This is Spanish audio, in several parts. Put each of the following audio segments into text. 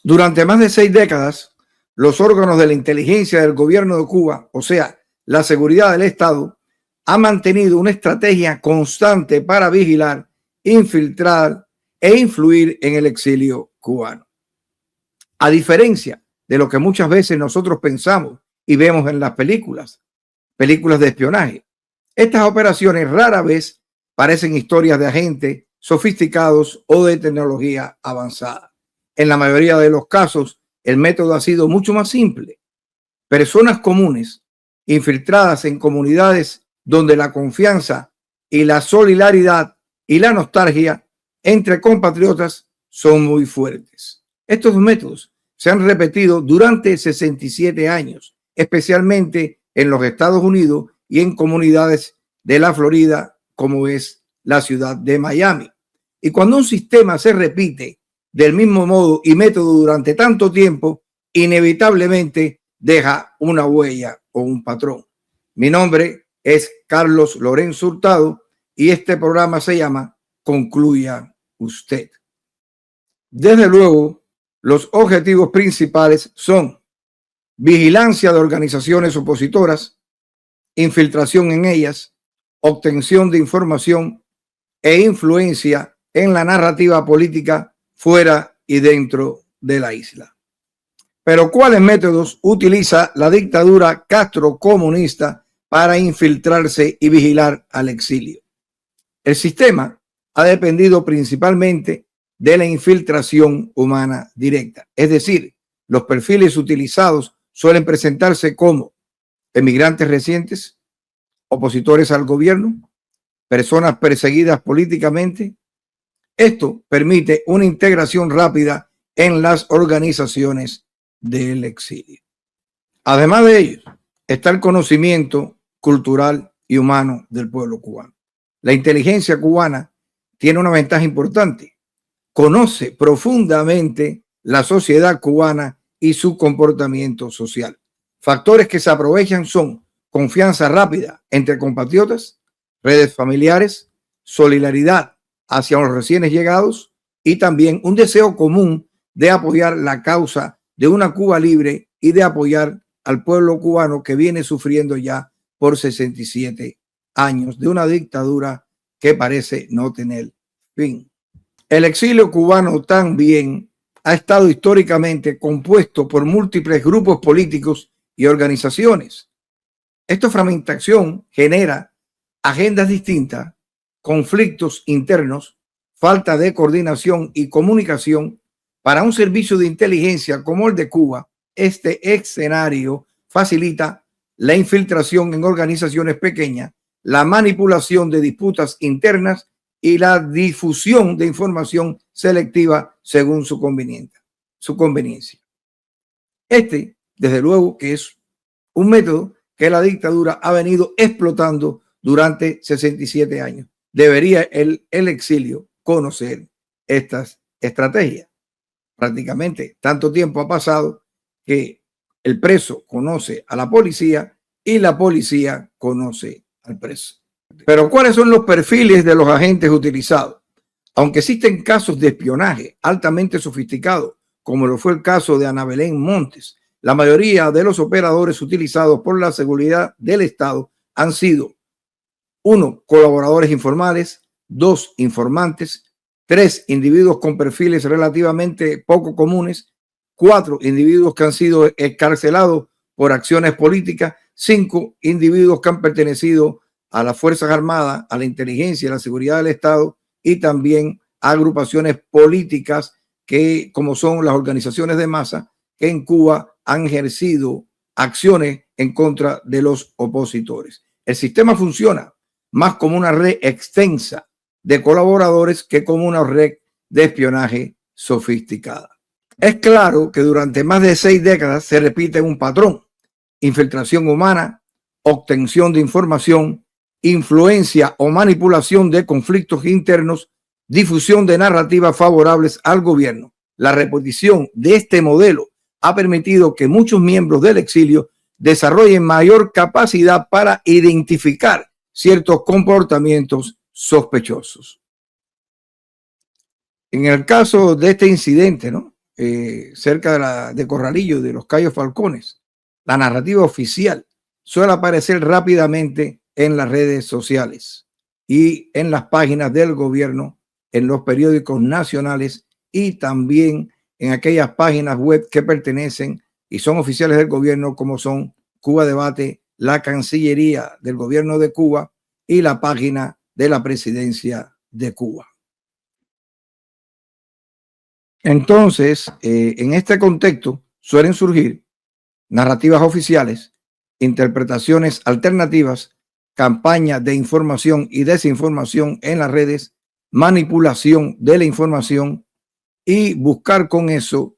Durante más de 6 décadas, los órganos de la inteligencia del gobierno de Cuba, o sea, la seguridad del Estado, han mantenido una estrategia constante para vigilar, infiltrar e influir en el exilio cubano. A diferencia de lo que muchas veces nosotros pensamos y vemos en las películas de espionaje, estas operaciones rara vez parecen historias de agentes sofisticados o de tecnología avanzada. En la mayoría de los casos, el método ha sido mucho más simple. Personas comunes, infiltradas en comunidades donde la confianza y la solidaridad y la nostalgia entre compatriotas son muy fuertes. Estos métodos se han repetido durante 67 años, especialmente en los Estados Unidos y en comunidades de la Florida, como es la ciudad de Miami. Y cuando un sistema se repite del mismo modo y método durante tanto tiempo, inevitablemente deja una huella o un patrón. Mi nombre es Carlos Lorenzo Hurtado y este programa se llama Concluya Usted. Desde luego, los objetivos principales son vigilancia de organizaciones opositoras, infiltración en ellas, obtención de información e influencia en la narrativa política fuera y dentro de la isla. Pero ¿cuáles métodos utiliza la dictadura castrocomunista para infiltrarse y vigilar al exilio? El sistema ha dependido principalmente de la infiltración humana directa, es decir, los perfiles utilizados suelen presentarse como emigrantes recientes, opositores al gobierno, personas perseguidas políticamente. Esto permite una integración rápida en las organizaciones del exilio. Además de ello, está el conocimiento cultural y humano del pueblo cubano. La inteligencia cubana tiene una ventaja importante. Conoce profundamente la sociedad cubana y su comportamiento social. Factores que se aprovechan son confianza rápida entre compatriotas, redes familiares, solidaridad hacia los recién llegados y también un deseo común de apoyar la causa de una Cuba libre y de apoyar al pueblo cubano que viene sufriendo ya por 67 años de una dictadura que parece no tener fin. El exilio cubano también ha estado históricamente compuesto por múltiples grupos políticos y organizaciones. Esta fragmentación genera agendas distintas, conflictos internos, falta de coordinación y comunicación. Para un servicio de inteligencia como el de Cuba, este escenario facilita la infiltración en organizaciones pequeñas, la manipulación de disputas internas y la difusión de información selectiva según su conveniencia. Este, desde luego, que es un método que la dictadura ha venido explotando durante 67 años. Debería el exilio conocer estas estrategias. Prácticamente tanto tiempo ha pasado que el preso conoce a la policía y la policía conoce al preso. Pero ¿cuáles son los perfiles de los agentes utilizados? Aunque existen casos de espionaje altamente sofisticados, como lo fue el caso de Ana Belén Montes, la mayoría de los operadores utilizados por la seguridad del Estado han sido 1. Colaboradores informales, 2. Informantes, 3. Individuos con perfiles relativamente poco comunes, 4. Individuos que han sido excarcelados por acciones políticas, 5. Individuos que han pertenecido a las Fuerzas Armadas, a la inteligencia y a la seguridad del Estado y también a agrupaciones políticas que, como son las organizaciones de masa, que en Cuba han ejercido acciones en contra de los opositores. El sistema funciona más como una red extensa de colaboradores que como una red de espionaje sofisticada. Es claro que durante más de 6 décadas se repite un patrón: infiltración humana, obtención de información, influencia o manipulación de conflictos internos, difusión de narrativas favorables al gobierno. La repetición de este modelo ha permitido que muchos miembros del exilio desarrollen mayor capacidad para identificar ciertos comportamientos sospechosos. En el caso de este incidente, ¿no?, cerca de Corralillo, de los Cayos Falcones. La narrativa oficial suele aparecer rápidamente en las redes sociales y en las páginas del gobierno, en los periódicos nacionales y también en aquellas páginas web que pertenecen y son oficiales del gobierno, como son Cuba Debate, la Cancillería del gobierno de Cuba y la página de la presidencia de Cuba. Entonces, en este contexto suelen surgir narrativas oficiales, interpretaciones alternativas, campañas de información y desinformación en las redes, manipulación de la información y buscar con eso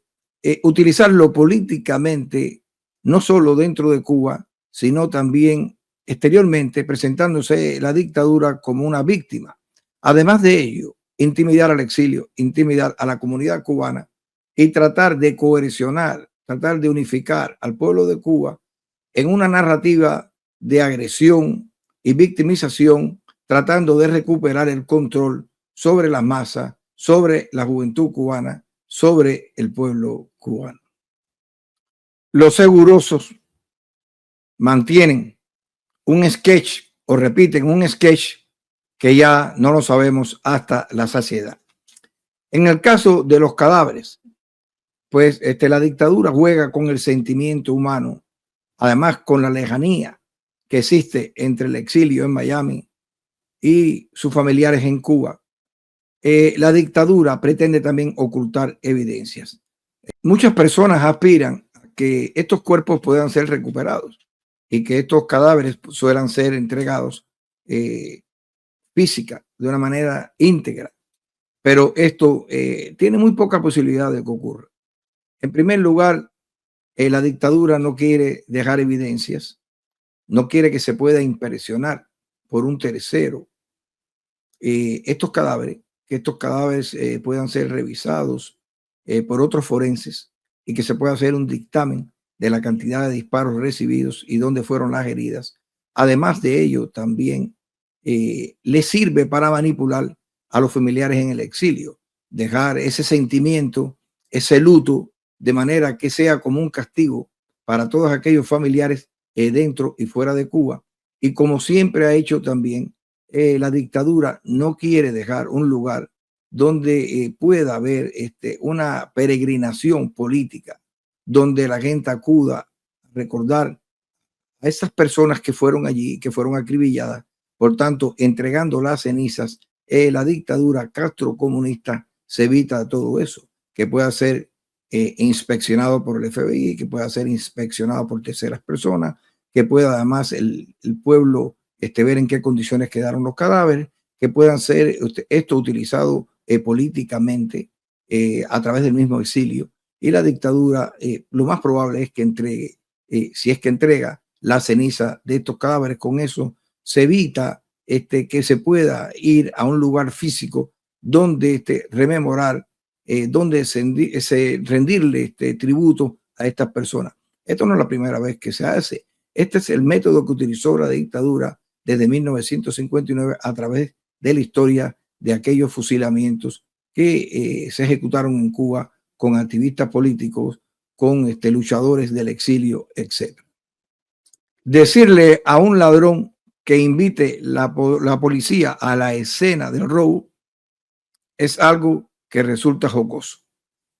utilizarlo políticamente, no solo dentro de Cuba, sino también exteriormente, presentándose la dictadura como una víctima. Además de ello, intimidar al exilio, intimidar a la comunidad cubana y tratar de coercionar, tratar de unificar al pueblo de Cuba en una narrativa de agresión y victimización, tratando de recuperar el control sobre la masa, sobre la juventud cubana, sobre el pueblo cubano. Los segurosos mantienen un sketch o repiten un sketch que ya no lo sabemos hasta la saciedad. En el caso de los cadáveres, pues la dictadura juega con el sentimiento humano, además con la lejanía que existe entre el exilio en Miami y sus familiares en Cuba. La dictadura pretende también ocultar evidencias. Muchas personas aspiran a que estos cuerpos puedan ser recuperados y que estos cadáveres suelan ser entregados física, de una manera íntegra. Pero esto tiene muy poca posibilidad de que ocurra. En primer lugar, la dictadura no quiere dejar evidencias, no quiere que se pueda impresionar por un tercero estos cadáveres, que estos cadáveres puedan ser revisados por otros forenses y que se pueda hacer un dictamen de la cantidad de disparos recibidos y dónde fueron las heridas. Además de ello, también le sirve para manipular a los familiares en el exilio, dejar ese sentimiento, ese luto, de manera que sea como un castigo para todos aquellos familiares dentro y fuera de Cuba. Y como siempre ha hecho también, la dictadura no quiere dejar un lugar donde pueda haber una peregrinación política, donde la gente acuda a recordar a esas personas que fueron allí, que fueron acribilladas. Por tanto, entregando las cenizas, la dictadura castrocomunista se evita todo eso, que pueda ser inspeccionado por el FBI, que pueda ser inspeccionado por terceras personas, que pueda además el pueblo ver en qué condiciones quedaron los cadáveres, que puedan ser esto utilizado políticamente a través del mismo exilio. Y la dictadura, lo más probable es que entregue, si es que entrega la ceniza de estos cadáveres. Con eso se evita que se pueda ir a un lugar físico donde rememorar, donde rendirle tributo a estas personas. Esto no es la primera vez que se hace. Este es el método que utilizó la dictadura desde 1959 a través de la historia de aquellos fusilamientos que se ejecutaron en Cuba con activistas políticos, con luchadores del exilio, etc. Decirle a un ladrón que invite la policía a la escena del robo es algo que resulta jocoso.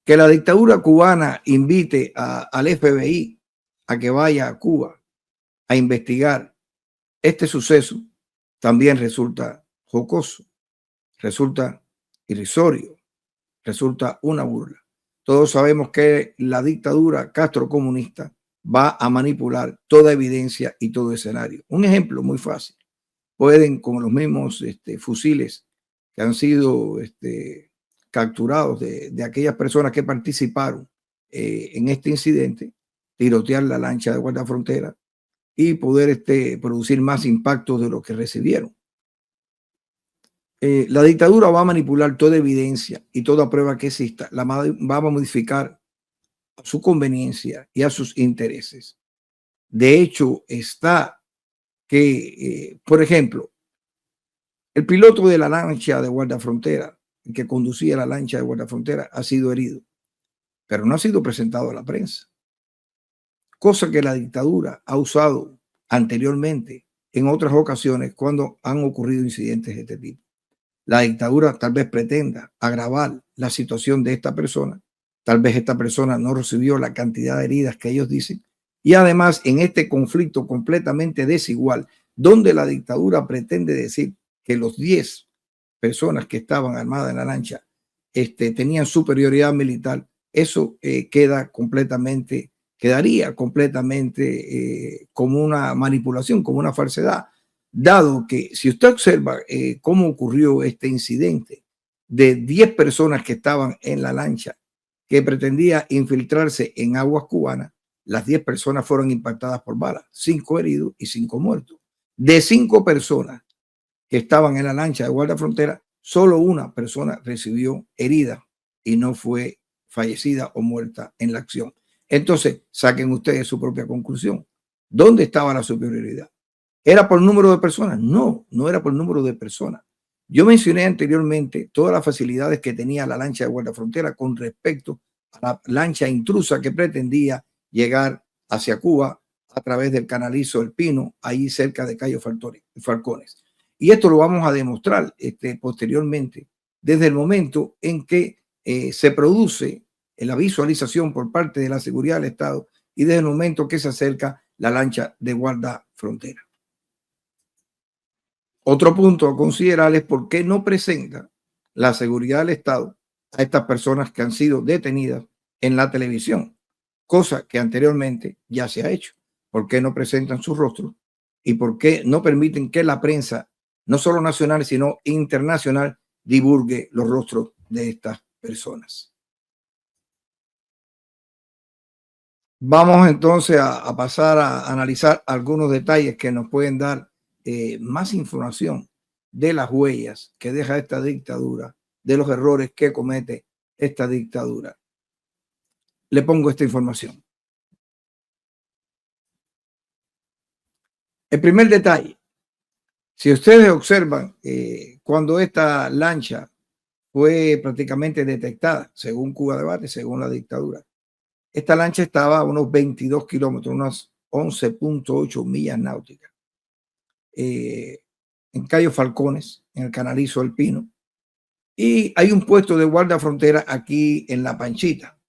Que la dictadura cubana invite al FBI a que vaya a Cuba a investigar este suceso también resulta jocoso, resulta irrisorio, resulta una burla. Todos sabemos que la dictadura castrocomunista va a manipular toda evidencia y todo escenario. Un ejemplo muy fácil. Pueden, con los mismos fusiles que han sido capturados de aquellas personas que participaron en este incidente, tirotear la lancha de guardafrontera y poder producir más impactos de lo que recibieron. La dictadura va a manipular toda evidencia y toda prueba que exista, la va a modificar a su conveniencia y a sus intereses. De hecho, está que, por ejemplo, el piloto de la lancha de guardafrontera, el que conducía la lancha de guardafrontera, ha sido herido, pero no ha sido presentado a la prensa, cosa que la dictadura ha usado anteriormente en otras ocasiones cuando han ocurrido incidentes de este tipo. La dictadura tal vez pretenda agravar la situación de esta persona, tal vez esta persona no recibió la cantidad de heridas que ellos dicen, y además en este conflicto completamente desigual, donde la dictadura pretende decir que los 10 personas que estaban armadas en la lancha tenían superioridad militar, eso quedaría completamente como una manipulación, como una falsedad, dado que si usted observa cómo ocurrió este incidente de 10 personas que estaban en la lancha que pretendía infiltrarse en aguas cubanas, las 10 personas fueron impactadas por balas, 5 heridos y 5 muertos. De 5 personas que estaban en la lancha de guardia frontera, solo una persona recibió herida y no fue fallecida o muerta en la acción. Entonces, saquen ustedes su propia conclusión. ¿Dónde estaba la superioridad? ¿Era por número de personas? No, no era por número de personas. Yo mencioné anteriormente todas las facilidades que tenía la lancha de guardia frontera con respecto a la lancha intrusa que pretendía llegar hacia Cuba a través del canalizo El Pino, ahí cerca de Cayo Falcones. Y esto lo vamos a demostrar posteriormente, desde el momento en que se produce la visualización por parte de la seguridad del Estado y desde el momento que se acerca la lancha de guardia frontera. Otro punto a considerar es por qué no presenta la seguridad del Estado a estas personas que han sido detenidas en la televisión, cosa que anteriormente ya se ha hecho. ¿Por qué no presentan sus rostros? ¿Y por qué no permiten que la prensa, no solo nacional, sino internacional, divulgue los rostros de estas personas? Vamos entonces a pasar a analizar algunos detalles que nos pueden dar más información de las huellas que deja esta dictadura, de los errores que comete esta dictadura. Le pongo esta información. El primer detalle, si ustedes observan, cuando esta lancha fue prácticamente detectada, según Cuba Debate, según la dictadura, esta lancha estaba a unos 22 kilómetros, unas 11.8 millas náuticas, en Cayo Falcones, en el canalizo El Pino. Y hay un puesto de guardia frontera aquí en La Panchita,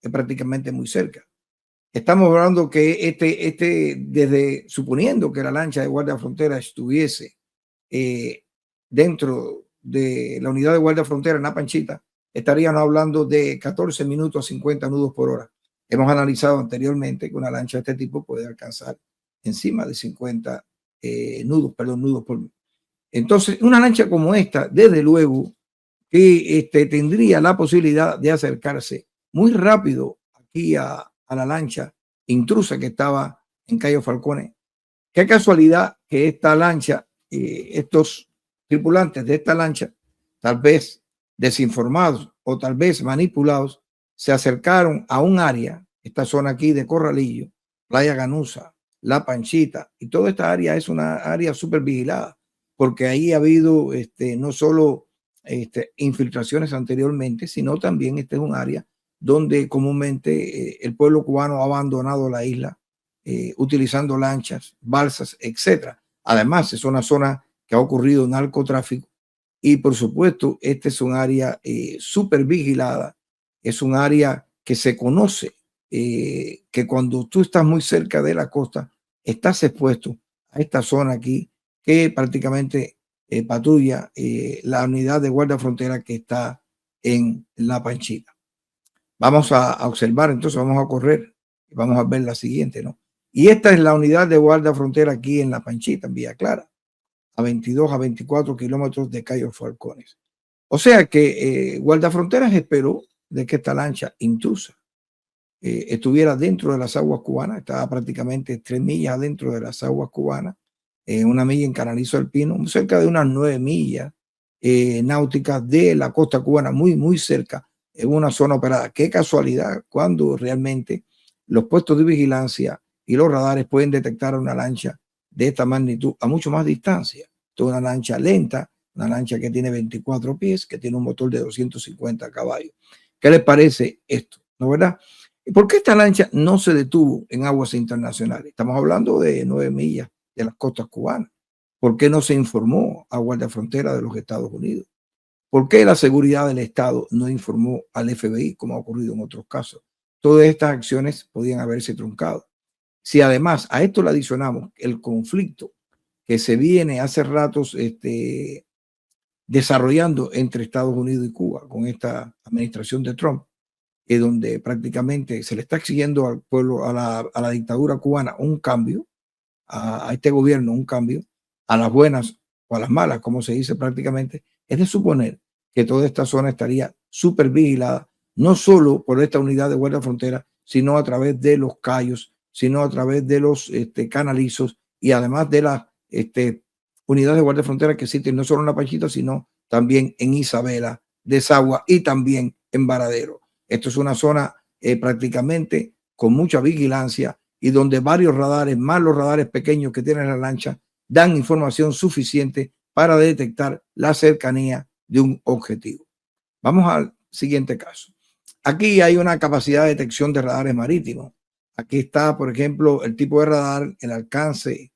es prácticamente muy cerca. Estamos hablando que desde suponiendo que la lancha de guardia frontera estuviese dentro de la unidad de guardia frontera en La Panchita, estaríamos hablando de 14 minutos a 50 nudos por hora. Hemos analizado anteriormente que una lancha de este tipo puede alcanzar encima de 50 nudos por minuto. Entonces, una lancha como esta, desde luego, que tendría la posibilidad de acercarse muy rápido aquí a la lancha intrusa que estaba en Cayo Falcones. Qué casualidad que esta lancha, estos tripulantes de esta lancha, tal vez desinformados o tal vez manipulados, se acercaron a un área, esta zona aquí de Corralillo, Playa Ganusa, La Panchita, y toda esta área es una área súper vigilada, porque ahí ha habido no solo infiltraciones anteriormente, sino también este es un área donde comúnmente el pueblo cubano ha abandonado la isla utilizando lanchas, balsas, etcétera. Además, es una zona que ha ocurrido narcotráfico y, por supuesto, este es un área súper vigilada, es un área que se conoce, que cuando tú estás muy cerca de la costa, estás expuesto a esta zona aquí que prácticamente patrulla la unidad de guardia frontera que está en La Panchita. Vamos a observar, entonces vamos a correr y vamos a ver la siguiente, ¿no? Y esta es la unidad de guardia frontera aquí en La Panchita, en Villa Clara, a 22 a 24 kilómetros de Cayo Falcones. O sea que guardia fronteras esperó de que esta lancha intrusa estuviera dentro de las aguas cubanas, estaba prácticamente 3 millas adentro de las aguas cubanas, una milla en Canalizo del Pino, cerca de unas 9 millas náuticas de la costa cubana, muy, muy cerca, en una zona operada. Qué casualidad cuando realmente los puestos de vigilancia y los radares pueden detectar una lancha de esta magnitud a mucho más distancia. Toda una lancha lenta, una lancha que tiene 24 pies, que tiene un motor de 250 caballos. ¿Qué les parece esto? ¿no verdad? ¿Y por qué esta lancha no se detuvo en aguas internacionales? Estamos hablando de 9 millas de las costas cubanas. ¿Por qué no se informó a Guardia Frontera de los Estados Unidos? ¿Por qué la seguridad del Estado no informó al FBI como ha ocurrido en otros casos? Todas estas acciones podían haberse truncado. Si además a esto le adicionamos el conflicto que se viene hace ratos desarrollando entre Estados Unidos y Cuba con esta administración de Trump, donde prácticamente se le está exigiendo al pueblo, a la dictadura cubana, un cambio, a este gobierno un cambio, a las buenas o a las malas, como se dice prácticamente, es de suponer que toda esta zona estaría súper vigilada, no solo por esta unidad de guardia frontera, sino a través de los cayos, sino a través de los canalizos y además de las unidades de guardia frontera que existen no solo en La Pachita, sino también en Isabela, Desagua y también en Varadero. Esto es una zona prácticamente con mucha vigilancia y donde varios radares, más los radares pequeños que tiene la lancha, dan información suficiente para detectar la cercanía de un objetivo. Vamos al siguiente caso. Aquí hay una capacidad de detección de radares marítimos. Aquí está, por ejemplo, el tipo de radar, el alcance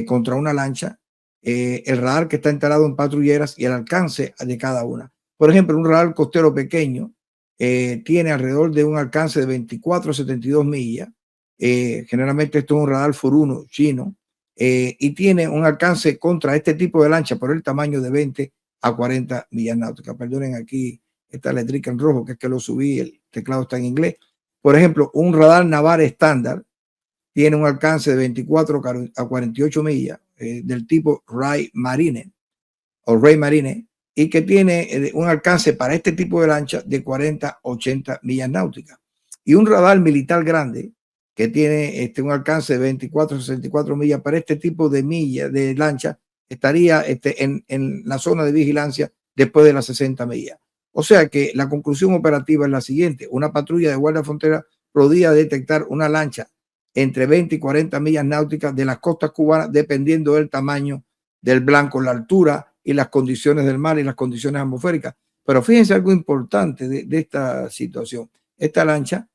contra una lancha, el radar que está instalado en patrulleras y el alcance de cada una. Por ejemplo, un radar costero pequeño tiene alrededor de un alcance de 24 a 72 millas. Generalmente esto es un radar Furuno chino y tiene un alcance contra este tipo de lancha por el tamaño de 20 a 40 millas náuticas. Perdonen aquí esta letrica en rojo, que es que lo subí, el teclado está en inglés. Por ejemplo, un radar naval estándar tiene un alcance de 24 a 48 millas del tipo Ray Marine o Ray Marine y que tiene un alcance para este tipo de lancha de 40 a 80 millas náuticas. Y un radar militar grande que tiene un alcance de 24 a 64 millas para este tipo de millas de lancha estaría en la zona de vigilancia después de las 60 millas. O sea que la conclusión operativa es la siguiente: una patrulla de guardia frontera podía detectar una lancha entre 20 y 40 millas náuticas de las costas cubanas, dependiendo del tamaño del blanco, la altura y las condiciones del mar y las condiciones atmosféricas. Pero fíjense algo importante de esta situación. Esta lancha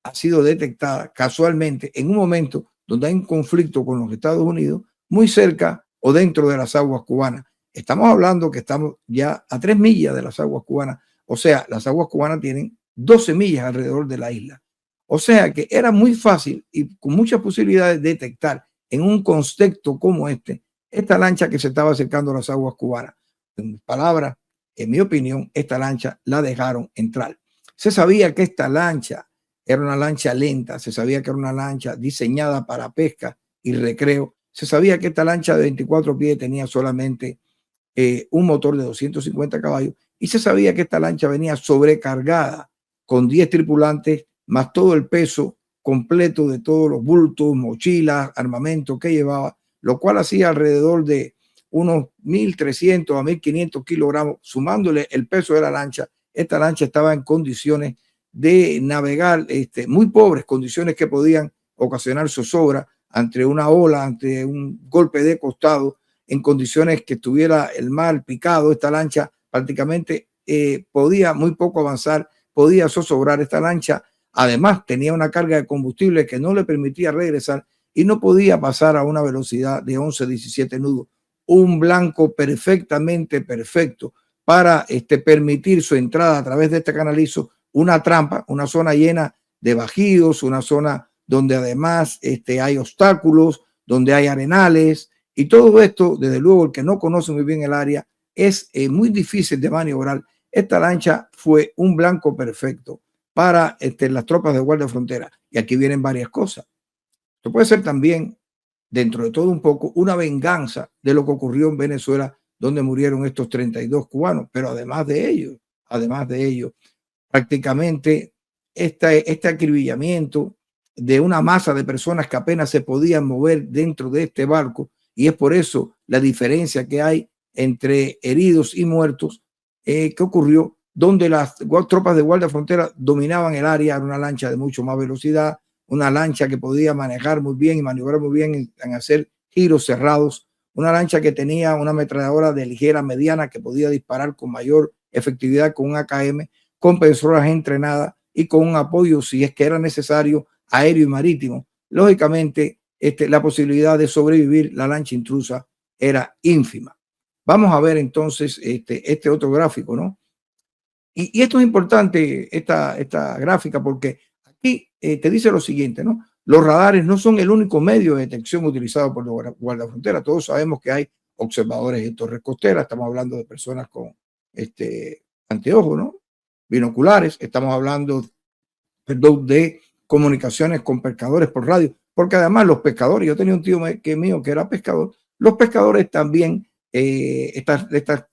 ha sido detectada casualmente en un momento donde hay un conflicto con los Estados Unidos, muy cerca o dentro de las aguas cubanas. Estamos hablando que estamos ya a 3 millas de las aguas cubanas, o sea, las aguas cubanas tienen 12 millas alrededor de la isla. O sea que era muy fácil y con muchas posibilidades de detectar en un contexto como esta lancha que se estaba acercando a las aguas cubanas. En mis palabras, en mi opinión, esta lancha la dejaron entrar. Se sabía que esta lancha era una lancha lenta, se sabía que era una lancha diseñada para pesca y recreo, se sabía que esta lancha de 24 pies tenía solamente un motor de 250 caballos y se sabía que esta lancha venía sobrecargada con 10 tripulantes más todo el peso completo de todos los bultos, mochilas, armamento que llevaba, lo cual hacía alrededor de unos 1.300 a 1.500 kilogramos, sumándole el peso de la lancha. Esta lancha estaba en condiciones de navegar, muy pobres, condiciones que podían ocasionar zozobra ante una ola, ante un golpe de costado, en condiciones que estuviera el mar picado. Esta lancha prácticamente podía muy poco avanzar, podía zozobrar. Esta lancha además tenía una carga de combustible que no le permitía regresar y no podía pasar a una velocidad de 11, 17 nudos. Un blanco perfectamente perfecto para permitir su entrada a través de este canalizo, una trampa, una zona llena de bajíos, una zona donde además hay obstáculos, donde hay arenales y todo esto, desde luego, el que no conoce muy bien el área, es muy difícil de maniobrar. Esta lancha fue un blanco perfecto para las tropas de guardia frontera. Y aquí vienen varias cosas. Esto puede ser también, dentro de todo un poco, una venganza de lo que ocurrió en Venezuela, donde murieron estos 32 cubanos. Pero además de ello, prácticamente este acribillamiento de una masa de personas que apenas se podían mover dentro de este barco, y es por eso la diferencia que hay entre heridos y muertos, que ocurrió donde las tropas de guardia frontera dominaban el área. Era una lancha de mucho más velocidad, una lancha que podía manejar muy bien y maniobrar muy bien en hacer giros cerrados, una lancha que tenía una ametralladora de ligera mediana que podía disparar con mayor efectividad con un AKM, con personas entrenadas y con un apoyo, si es que era necesario, aéreo y marítimo. Lógicamente, la posibilidad de sobrevivir la lancha intrusa era ínfima. Vamos a ver entonces este otro gráfico, ¿no? Y esto es importante, esta gráfica, porque aquí te dice lo siguiente, ¿no? Los radares no son el único medio de detección utilizado por los guardafronteras. Todos sabemos que hay observadores en torres costeras. Estamos hablando de personas con anteojos, ¿no? Binoculares. Estamos hablando, perdón, de comunicaciones con pescadores por radio. Porque además los pescadores, yo tenía un tío mío que era pescador, los pescadores también, estos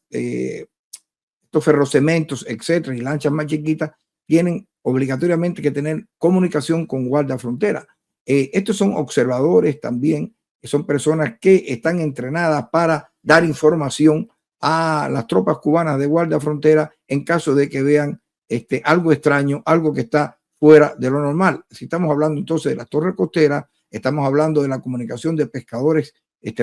ferrocementos, etcétera, y lanchas más chiquitas, tienen obligatoriamente que tener comunicación con guardafrontera. Estos son observadores también, que son personas que están entrenadas para dar información a las tropas cubanas de guardafrontera en caso de que vean algo extraño, algo que está fuera de lo normal. Si estamos hablando entonces de las torres costeras, estamos hablando de la comunicación de pescadores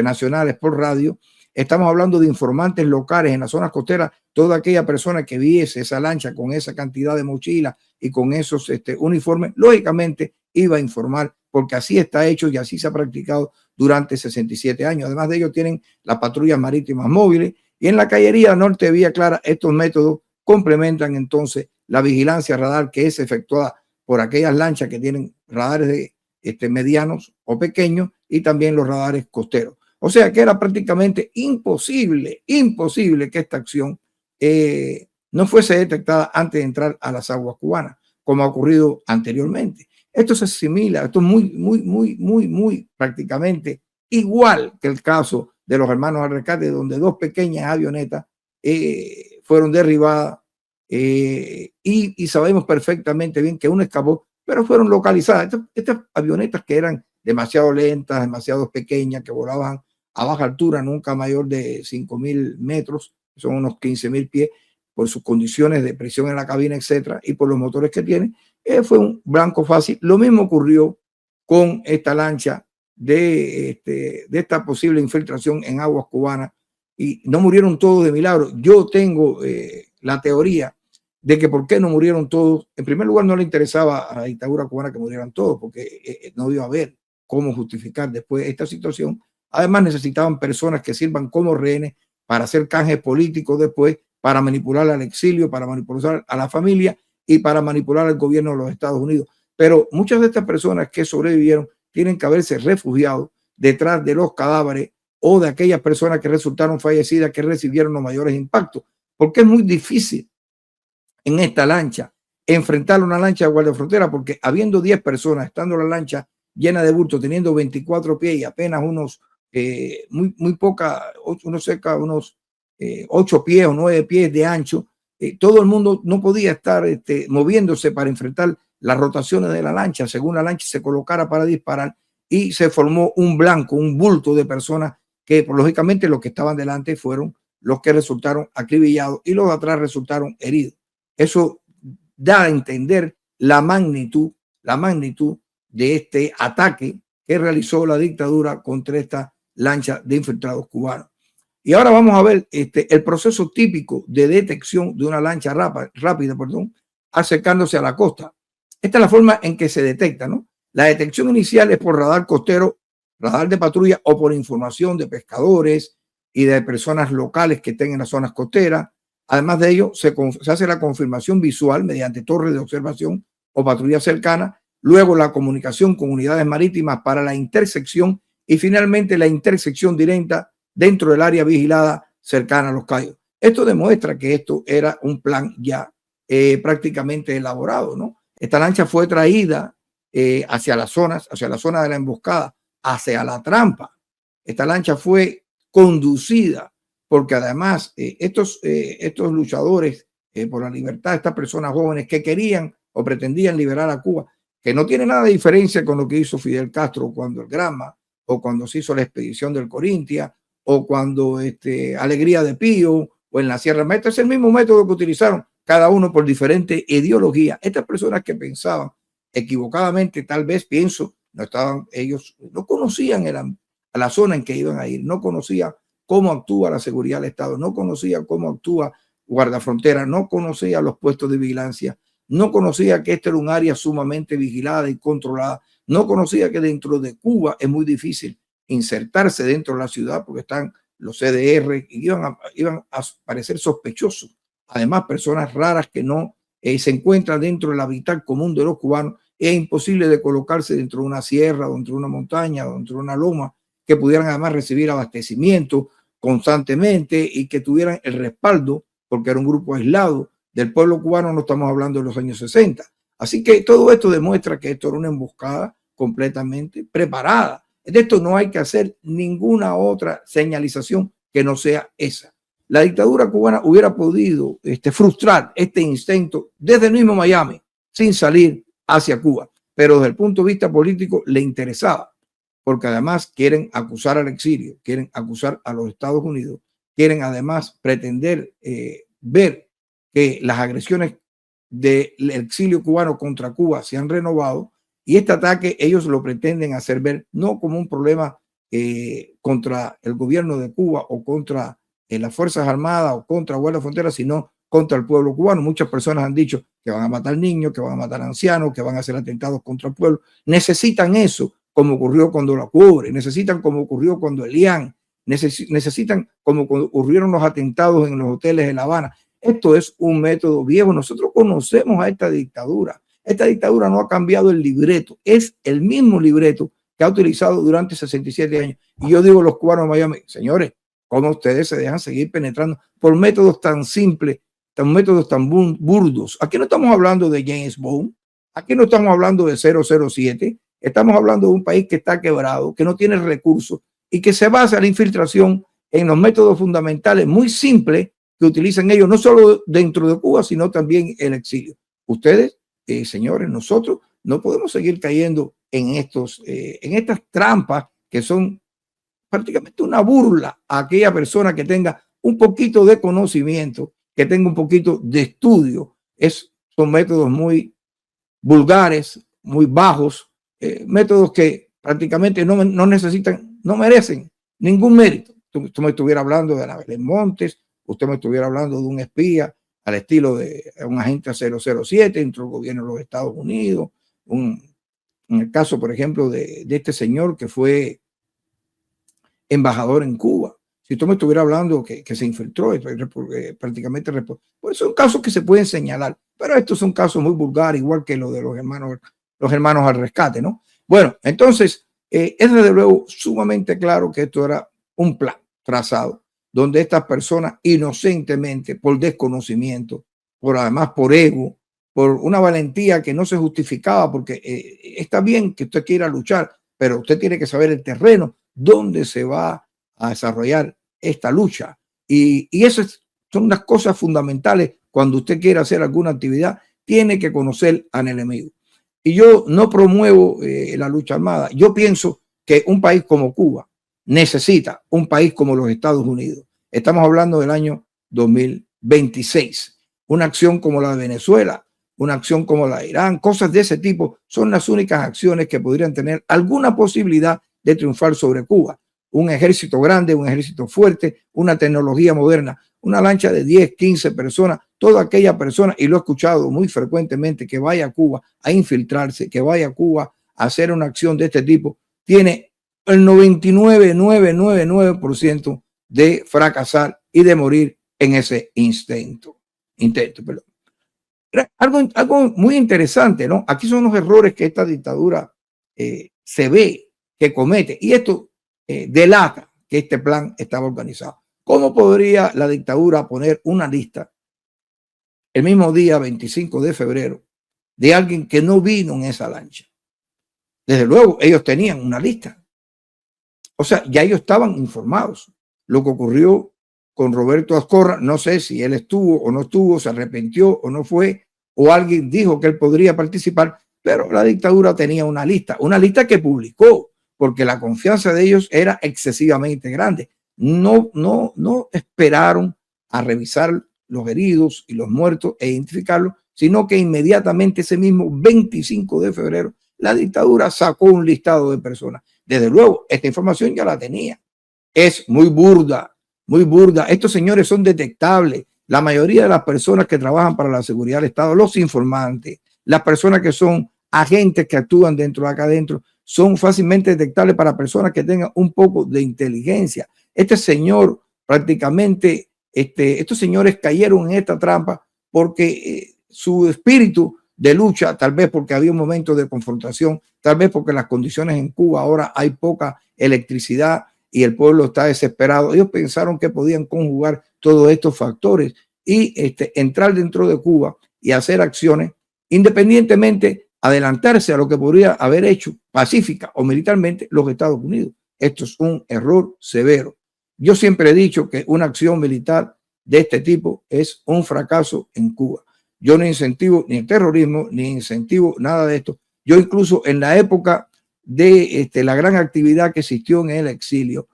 nacionales por radio, estamos hablando de informantes locales en las zonas costeras. Toda aquella persona que viese esa lancha con esa cantidad de mochilas y con esos uniformes, lógicamente iba a informar, porque así está hecho y así se ha practicado durante 67 años. Además de ello, tienen las patrullas marítimas móviles, y en la cañería norte de Villa Clara estos métodos complementan entonces la vigilancia radar que es efectuada por aquellas lanchas que tienen radares de medianos o pequeños, y también los radares costeros. O sea que era prácticamente imposible que esta acción no fuese detectada antes de entrar a las aguas cubanas, como ha ocurrido anteriormente. Esto se asimila, esto es muy prácticamente igual que el caso de los hermanos al rescate, donde dos pequeñas avionetas fueron derribadas y sabemos perfectamente bien que una escapó, pero fueron localizadas. Estas avionetas que eran demasiado lentas, demasiado pequeñas, que volaban a baja altura, nunca mayor de 5.000 metros, son unos 15.000 pies, por sus condiciones de presión en la cabina, etcétera, y por los motores que tiene, fue un blanco fácil. Lo mismo ocurrió con esta lancha de esta posible infiltración en aguas cubanas, y no murieron todos de milagro. Yo tengo la teoría de que por qué no murieron todos. En primer lugar, no le interesaba a la dictadura cubana que murieran todos, porque no iba a haber cómo justificar después esta situación. Además, necesitaban personas que sirvan como rehenes para hacer canjes políticos después, para manipular al exilio, para manipular a la familia y para manipular al gobierno de los Estados Unidos. Pero muchas de estas personas que sobrevivieron tienen que haberse refugiado detrás de los cadáveres o de aquellas personas que resultaron fallecidas, que recibieron los mayores impactos, porque es muy difícil en esta lancha enfrentar una lancha de guardia frontera, porque habiendo 10 personas, estando la lancha llena de bulto, teniendo 24 pies y apenas unos muy poca, unos cerca unos 8 pies o 9 pies de ancho, todo el mundo no podía estar moviéndose para enfrentar las rotaciones de la lancha, según la lancha se colocara para disparar, y se formó un blanco, un bulto de personas que, lógicamente, los que estaban delante fueron los que resultaron acribillados y los de atrás resultaron heridos. Eso da a entender la magnitud de este ataque que realizó la dictadura contra esta lancha de infiltrados cubanos. Y ahora vamos a ver el proceso típico de detección de una lancha rápida, acercándose a la costa. Esta es la forma en que se detecta, ¿no? La detección inicial es por radar costero, radar de patrulla o por información de pescadores y de personas locales que estén en las zonas costeras. Además de ello, se hace la confirmación visual mediante torres de observación o patrulla cercana, luego la comunicación con unidades marítimas para la intersección y finalmente la intersección directa dentro del área vigilada cercana a los cayos. Esto demuestra que esto era un plan ya prácticamente elaborado, ¿no? Esta lancha fue traída hacia la zona de la emboscada, hacia la trampa. Esta lancha fue conducida porque además estos luchadores por la libertad, estas personas jóvenes que querían o pretendían liberar a Cuba, que no tiene nada de diferencia con lo que hizo Fidel Castro cuando el Granma, o cuando se hizo la expedición del Corintia, o cuando Alegría de Pío, o en la Sierra Maestra. Es el mismo método que utilizaron, cada uno por diferente ideología. Estas personas que pensaban equivocadamente, tal vez ellos no conocían a la zona en que iban a ir, no conocían cómo actúa la seguridad del Estado, no conocían cómo actúa guardafrontera, no conocían los puestos de vigilancia, no conocía que esto era un área sumamente vigilada y controlada, no conocía que dentro de Cuba es muy difícil insertarse dentro de la ciudad porque están los CDR y iban a parecer sospechosos. Además, personas raras que no se encuentran dentro del hábitat común de los cubanos. Es imposible de colocarse dentro de una sierra, dentro de una montaña, dentro de una loma, que pudieran además recibir abastecimiento constantemente y que tuvieran el respaldo, porque era un grupo aislado del pueblo cubano. No estamos hablando de los años 60. Así que todo esto demuestra que esto era una emboscada completamente preparada. De esto no hay que hacer ninguna otra señalización que no sea esa. La dictadura cubana hubiera podido frustrar este intento desde el mismo Miami sin salir hacia Cuba, pero desde el punto de vista político le interesaba, porque además quieren acusar al exilio, quieren acusar a los Estados Unidos, quieren además pretender ver que las agresiones del exilio cubano contra Cuba se han renovado, y este ataque ellos lo pretenden hacer ver no como un problema contra el gobierno de Cuba o contra las Fuerzas Armadas o contra Guardia Frontera, sino contra el pueblo cubano. Muchas personas han dicho que van a matar niños, que van a matar ancianos, que van a hacer atentados contra el pueblo. Necesitan eso, como ocurrió cuando la Cubre, necesitan como ocurrió cuando Elián, necesitan como ocurrieron los atentados en los hoteles de La Habana. Esto es un método viejo. Nosotros conocemos a esta dictadura. Esta dictadura no ha cambiado el libreto. Es el mismo libreto que ha utilizado durante 67 años. Y yo digo a los cubanos de Miami, señores, ¿cómo ustedes se dejan seguir penetrando por métodos tan simples, métodos tan burdos? Aquí no estamos hablando de James Bond, aquí no estamos hablando de 007, estamos hablando de un país que está quebrado, que no tiene recursos y que se basa en la infiltración en los métodos fundamentales muy simples que utilizan ellos, no solo dentro de Cuba, sino también en el exilio. Ustedes, señores, nosotros no podemos seguir cayendo en estas trampas que son prácticamente una burla a aquella persona que tenga un poquito de conocimiento, que tenga un poquito de estudio. Son métodos muy vulgares, muy bajos, métodos que prácticamente no necesitan, no merecen ningún mérito. Usted me estuviera hablando de Anabel Montes, usted me estuviera hablando de un espía al estilo de un agente 007 dentro del gobierno de los Estados Unidos, en el caso, por ejemplo, de este señor que fue embajador en Cuba. Si usted me estuviera hablando que se infiltró, prácticamente, pues son casos que se pueden señalar, pero estos son casos muy vulgares, igual que lo de los hermanos al rescate, ¿no? Bueno, entonces, es desde luego sumamente claro que esto era un plan trazado, donde estas personas inocentemente, por desconocimiento, además por ego, por una valentía que no se justificaba, porque está bien que usted quiera luchar, pero usted tiene que saber el terreno donde se va a desarrollar esta lucha. Y esas son unas cosas fundamentales cuando usted quiere hacer alguna actividad, tiene que conocer al enemigo. Y yo no promuevo la lucha armada. Yo pienso que un país como Cuba necesita un país como los Estados Unidos. Estamos hablando del año 2026. Una acción como la de Venezuela, una acción como la de Irán, cosas de ese tipo son las únicas acciones que podrían tener alguna posibilidad de triunfar sobre Cuba. Un ejército grande, un ejército fuerte, una tecnología moderna, una lancha de 10, 15 personas, toda aquella persona, y lo he escuchado muy frecuentemente, que vaya a Cuba a infiltrarse, que vaya a Cuba a hacer una acción de este tipo, tiene el 99,999% de fracasar y de morir en ese intento. Algo muy interesante, ¿no? Aquí son los errores que esta dictadura se ve que comete, y esto delata que este plan estaba organizado. ¿Cómo podría la dictadura poner una lista el mismo día 25 de febrero de alguien que no vino en esa lancha? Desde luego, ellos tenían una lista. O sea, ya ellos estaban informados. Lo que ocurrió con Roberto Azcorra, no sé si él estuvo o no estuvo, se arrepintió o no fue, o alguien dijo que él podría participar, pero la dictadura tenía una lista que publicó, porque la confianza de ellos era excesivamente grande. No esperaron a revisar los heridos y los muertos e identificarlos, sino que inmediatamente ese mismo 25 de febrero la dictadura sacó un listado de personas. Desde luego, esta información ya la tenía. Es muy burda, muy burda. Estos señores son detectables. la mayoría de las personas que trabajan para la seguridad del Estado, los informantes, las personas que son agentes que actúan dentro de acá adentro, son fácilmente detectables para personas que tengan un poco de inteligencia. Este señor prácticamente, estos señores cayeron en esta trampa porque su espíritu de lucha, tal vez porque había un momento de confrontación, tal vez porque las condiciones en Cuba ahora hay poca electricidad y el pueblo está desesperado. Ellos pensaron que podían conjugar todos estos factores y entrar dentro de Cuba y hacer acciones independientemente, adelantarse a lo que podría haber hecho pacífica o militarmente los Estados Unidos. Esto es un error severo. Yo siempre he dicho que una acción militar de este tipo es un fracaso en Cuba. Yo no incentivo ni el terrorismo, ni incentivo nada de esto. Yo incluso en la época de la gran actividad que existió en el exilio,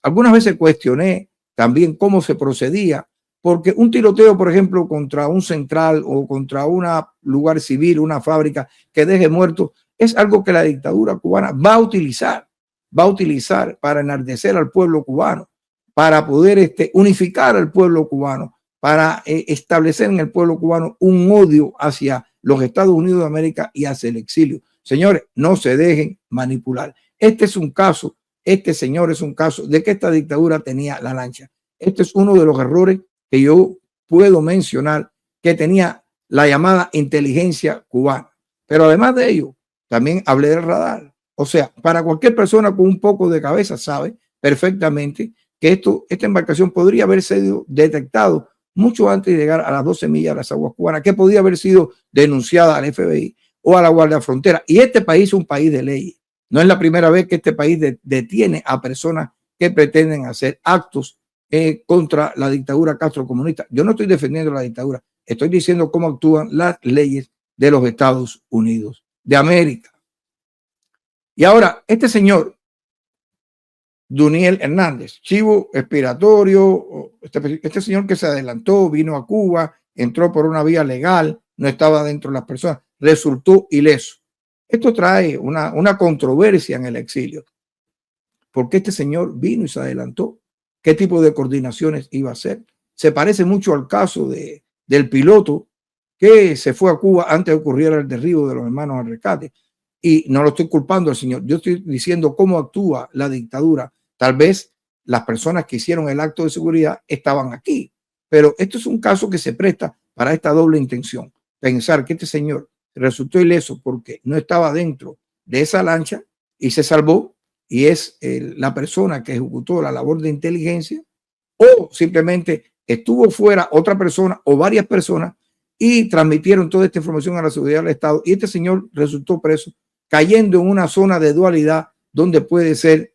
algunas veces cuestioné también cómo se procedía, porque un tiroteo, por ejemplo, contra un central o contra un lugar civil, una fábrica que deje muertos, es algo que la dictadura cubana va a utilizar para enardecer al pueblo cubano, para poder unificar al pueblo cubano, para establecer en el pueblo cubano un odio hacia los Estados Unidos de América y hacia el exilio. Señores, no se dejen manipular. Este es un caso, señor, es un caso de que esta dictadura tenía la lancha. Este es uno de los errores que yo puedo mencionar que tenía la llamada inteligencia cubana. Pero además de ello, también hablé del radar. O sea, para cualquier persona con un poco de cabeza sabe perfectamente que esta embarcación podría haber sido detectado mucho antes de llegar a las 12 millas de las aguas cubanas, que podía haber sido denunciada al FBI o a la Guardia Frontera. Y este país es un país de ley. No es la primera vez que este país detiene a personas que pretenden hacer actos contra la dictadura castrocomunista. Yo no estoy defendiendo la dictadura, estoy diciendo cómo actúan las leyes de los Estados Unidos de América. Y ahora, este señor, Duniel Hernández, chivo expiratorio, este señor que se adelantó, vino a Cuba, entró por una vía legal, no estaba dentro de las personas, resultó ileso. Esto trae una controversia en el exilio, porque este señor vino y se adelantó. ¿Qué tipo de coordinaciones iba a hacer? Se parece mucho al caso del piloto que se fue a Cuba antes de ocurriera el derribo de los hermanos al rescate. Y no lo estoy culpando al señor, yo estoy diciendo cómo actúa la dictadura. Tal vez las personas que hicieron el acto de seguridad estaban aquí, pero esto es un caso que se presta para esta doble intención. Pensar que este señor resultó ileso porque no estaba dentro de esa lancha y se salvó, y es la persona que ejecutó la labor de inteligencia, o simplemente estuvo fuera otra persona o varias personas y transmitieron toda esta información a la seguridad del Estado, y este señor resultó preso, cayendo en una zona de dualidad donde puede ser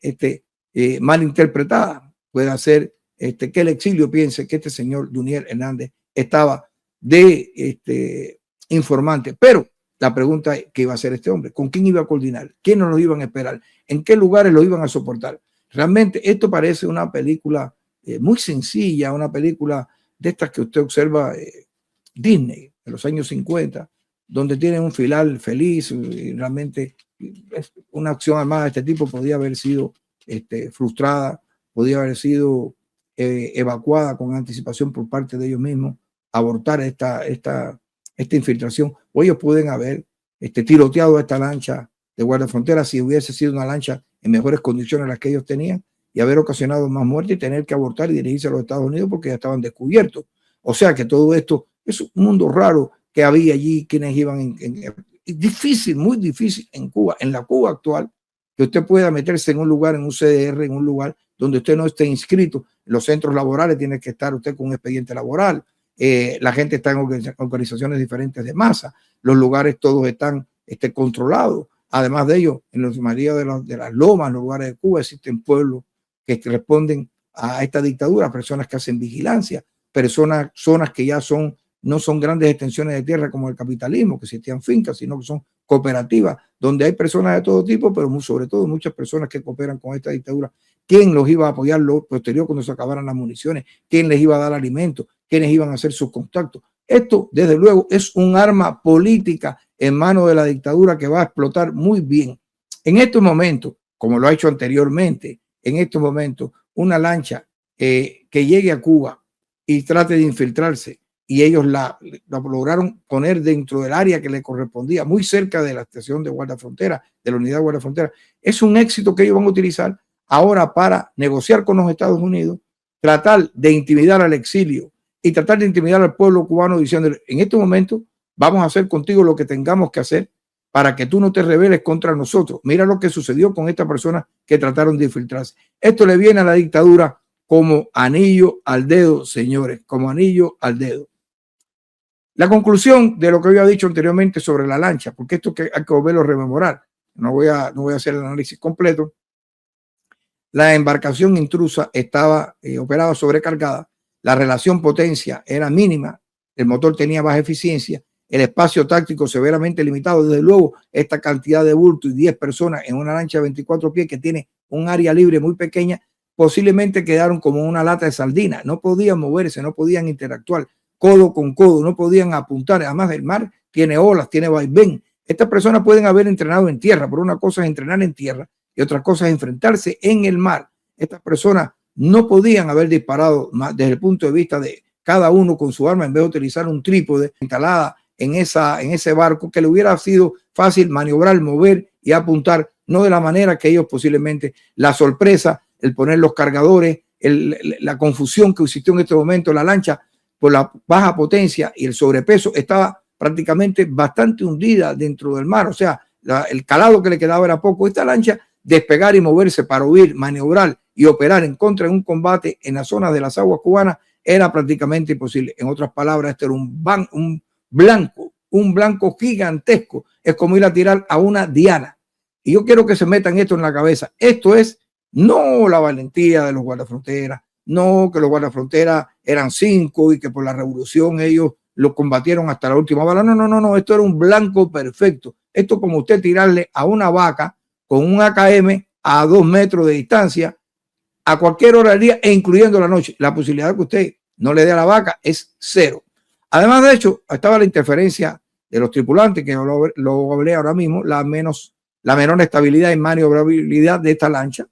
malinterpretada, puede hacer que el exilio piense que este señor Duniel Hernández estaba de informante. Pero la pregunta es, ¿qué iba a hacer este hombre? ¿Con quién iba a coordinar? ¿Quiénes lo iban a esperar? ¿En qué lugares lo iban a soportar? Realmente esto parece una película muy sencilla, una película de estas que usted observa Disney de los años 50, donde tienen un final feliz y realmente una acción armada de este tipo podía haber sido frustrada, podía haber sido evacuada con anticipación por parte de ellos mismos, abortar esta infiltración, o ellos pueden haber tiroteado esta lancha de guardia frontera si hubiese sido una lancha en mejores condiciones las que ellos tenían, y haber ocasionado más muerte y tener que abortar y dirigirse a los Estados Unidos porque ya estaban descubiertos. O sea que todo esto es un mundo raro que había allí, quienes iban difícil, muy difícil en Cuba, en la Cuba actual, que usted pueda meterse en un lugar, en un CDR, en un lugar donde usted no esté inscrito. En los centros laborales tiene que estar usted con un expediente laboral. La gente está en organizaciones diferentes de masa. Los lugares todos están controlados. Además de ello, en la mayoría de las lomas, los lugares de Cuba, existen pueblos que responden a esta dictadura, personas que hacen vigilancia, zonas que ya no son grandes extensiones de tierra como el capitalismo, que existían fincas, sino que son cooperativas, donde hay personas de todo tipo, pero sobre todo muchas personas que cooperan con esta dictadura. ¿Quién los iba a apoyar lo posterior cuando se acabaran las municiones? ¿Quién les iba a dar alimentos? ¿Quiénes iban a hacer sus contactos? Esto, desde luego, es un arma política en manos de la dictadura que va a explotar muy bien. En estos momentos, como lo ha hecho anteriormente, en estos momentos, una lancha que llegue a Cuba y trate de infiltrarse. Y ellos la lograron poner dentro del área que le correspondía, muy cerca de la estación de guardafrontera, de la unidad de guardafrontera. Es un éxito que ellos van a utilizar ahora para negociar con los Estados Unidos, tratar de intimidar al exilio y tratar de intimidar al pueblo cubano diciéndole, en este momento vamos a hacer contigo lo que tengamos que hacer para que tú no te rebeles contra nosotros. Mira lo que sucedió con esta persona que trataron de infiltrarse. Esto le viene a la dictadura como anillo al dedo, señores, como anillo al dedo. La conclusión de lo que había dicho anteriormente sobre la lancha, porque esto que hay que volverlo a rememorar, no voy a hacer el análisis completo. La embarcación intrusa estaba operaba sobrecargada, la relación potencia era mínima, el motor tenía baja eficiencia, el espacio táctico severamente limitado. Desde luego, esta cantidad de bulto y 10 personas en una lancha de 24 pies que tiene un área libre muy pequeña, posiblemente quedaron como una lata de sardina, no podían moverse, no podían interactuar codo con codo, no podían apuntar. Además, el mar tiene olas, tiene vaivén. Estas personas pueden haber entrenado en tierra, pero una cosa es entrenar en tierra y otra cosa es enfrentarse en el mar. Estas personas no podían haber disparado desde el punto de vista de cada uno con su arma en vez de utilizar un trípode instalada en ese barco, que le hubiera sido fácil maniobrar, mover y apuntar, no de la manera que ellos posiblemente. La sorpresa, el poner los cargadores, la confusión que existió en este momento, la lancha por la baja potencia y el sobrepeso estaba prácticamente bastante hundida dentro del mar, o sea, el calado que le quedaba era poco. Esta lancha despegar y moverse para huir, maniobrar y operar en contra de un combate en las zonas de las aguas cubanas era prácticamente imposible. En otras palabras, este era un blanco gigantesco. Es como ir a tirar a una diana. Y yo quiero que se metan esto en la cabeza. Esto es no la valentía de los guardafronteras, no que los guardafronteras eran 5 y que por la revolución ellos lo combatieron hasta la última bala. No. Esto era un blanco perfecto. Esto como usted tirarle a una vaca con un AKM a 2 metros de distancia a cualquier hora del día e incluyendo la noche. La posibilidad de que usted no le dé a la vaca es 0. Además de hecho, estaba la interferencia de los tripulantes, que lo hablé ahora mismo, la menor estabilidad y maniobrabilidad de esta lancha,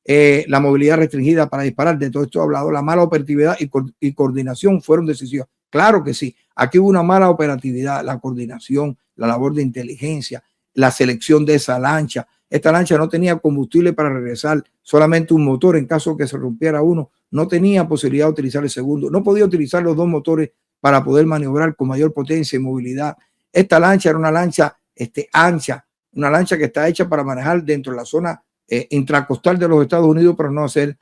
la movilidad restringida para disparar, de todo esto he hablado, la mala operatividad y coordinación fueron decisivas. Claro que sí, aquí hubo una mala operatividad, la coordinación, la labor de inteligencia, la selección de esa lancha. Esta lancha no tenía combustible para regresar, solamente un motor en caso que se rompiera uno, no tenía posibilidad de utilizar el segundo, no podía utilizar los 2 motores para poder maniobrar con mayor potencia y movilidad. Esta lancha era una lancha ancha, una lancha que está hecha para manejar dentro de la zona intracostal de los Estados Unidos, para no hacer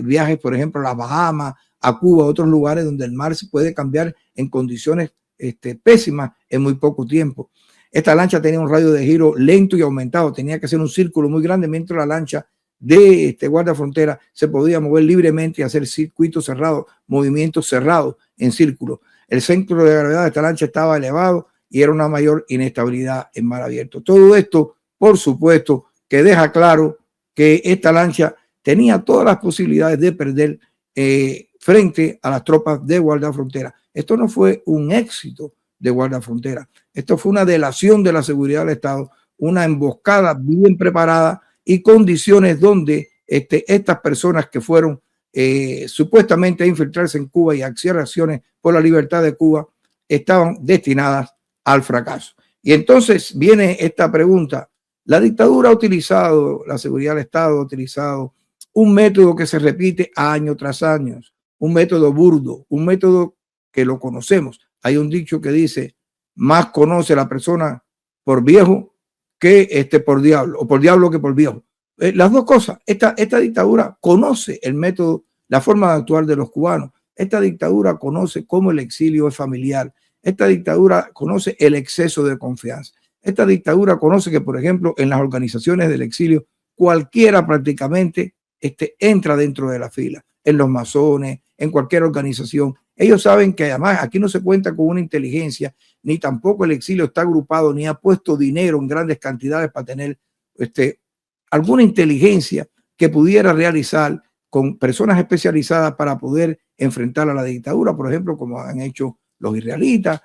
viajes, por ejemplo, a las Bahamas, a Cuba, a otros lugares donde el mar se puede cambiar en condiciones pésimas en muy poco tiempo. Esta lancha tenía un radio de giro lento y aumentado, tenía que hacer un círculo muy grande, mientras la lancha de guardafrontera se podía mover libremente y hacer circuitos cerrados, movimientos cerrados en círculo. El centro de gravedad de esta lancha estaba elevado y era una mayor inestabilidad en mar abierto. Todo esto, por supuesto, que deja claro que esta lancha tenía todas las posibilidades de perder frente a las tropas de guardafrontera. Esto no fue un éxito de guardafrontera. Esto fue una delación de la seguridad del Estado, una emboscada bien preparada y condiciones donde estas personas que fueron supuestamente a infiltrarse en Cuba y a hacer acciones por la libertad de Cuba estaban destinadas al fracaso. Y entonces viene esta pregunta. La dictadura ha utilizado, la seguridad del Estado ha utilizado un método que se repite año tras año, un método burdo, un método que lo conocemos. Hay un dicho que dice, más conoce la persona por viejo que por diablo, o por diablo que por viejo. Las dos cosas. Esta dictadura conoce el método, la forma de actuar de los cubanos. Esta dictadura conoce cómo el exilio es familiar. Esta dictadura conoce el exceso de confianza. Esta dictadura conoce que, por ejemplo, en las organizaciones del exilio, cualquiera prácticamente entra dentro de la fila, en los masones, en cualquier organización. Ellos saben que además aquí no se cuenta con una inteligencia, ni tampoco el exilio está agrupado, ni ha puesto dinero en grandes cantidades para tener alguna inteligencia que pudiera realizar con personas especializadas para poder enfrentar a la dictadura, por ejemplo, como han hecho los israelitas,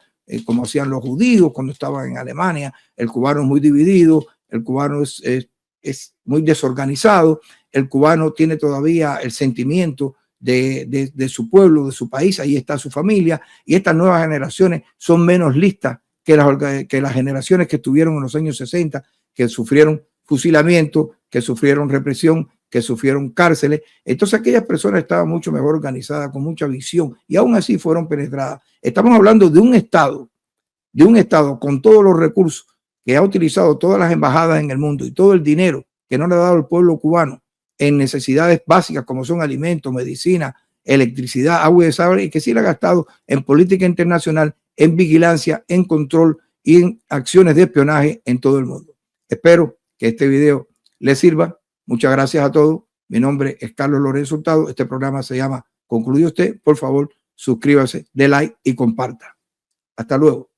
como hacían los judíos cuando estaban en Alemania. El cubano es muy dividido, el cubano es muy desorganizado, el cubano tiene todavía el sentimiento de su pueblo, de su país, ahí está su familia, y estas nuevas generaciones son menos listas que las generaciones que estuvieron en los años 60, que sufrieron fusilamiento, que sufrieron represión, que sufrieron cárceles. Entonces aquellas personas estaban mucho mejor organizadas, con mucha visión, y aún así fueron penetradas. Estamos hablando de un Estado con todos los recursos, que ha utilizado todas las embajadas en el mundo y todo el dinero que no le ha dado el pueblo cubano en necesidades básicas como son alimentos, medicina, electricidad, agua y desagüe, y que sí la ha gastado en política internacional, en vigilancia, en control y en acciones de espionaje en todo el mundo. Espero que este video les sirva. Muchas gracias a todos. Mi nombre es Carlos Lorenzo Hurtado. Este programa se llama ¿Concluyó usted? Por favor, suscríbase, dé like y comparta. Hasta luego.